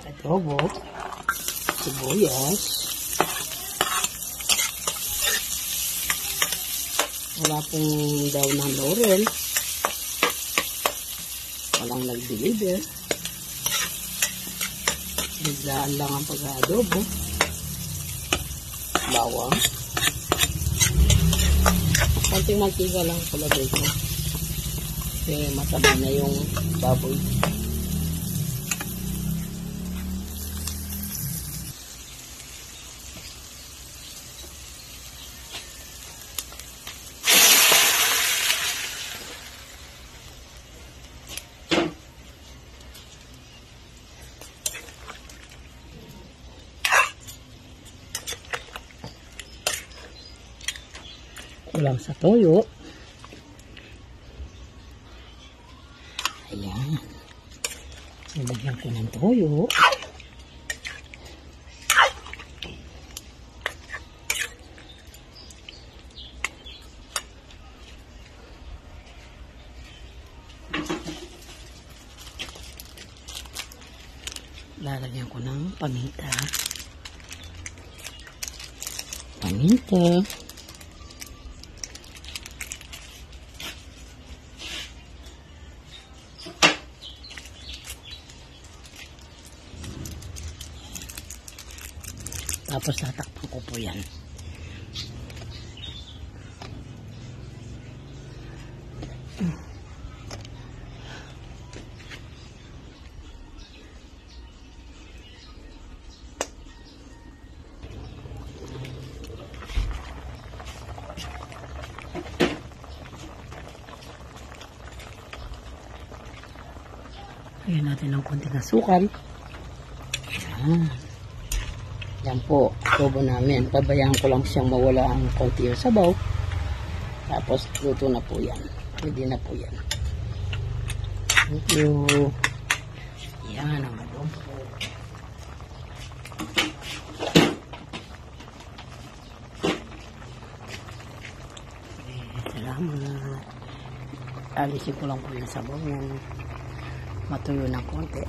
adobo, sibuyas, wala pong daw ng laurel, walang nag-deliver, biglaan lang ang pag-adobo, bawang, konting mantika lang palagay ko kasi mataba na yung baboy. Kulang sa toyo. Ayan. Nilagyan ko ng toyo. Lalagyan ko ng paminta. Paminta. Tapos tatakpan ko po yan. Lagyan natin ng konting asukal. Ayan. Yan po, adobo namin. Pabayaan ko lang siyang mawala ang konti yung sabaw. Tapos, luto na po yan. Pwede na po yan. Thank you. Yan ang adobo. Salamat. Alisin ko lang po yung sabaw yan. Matuyo ng konti.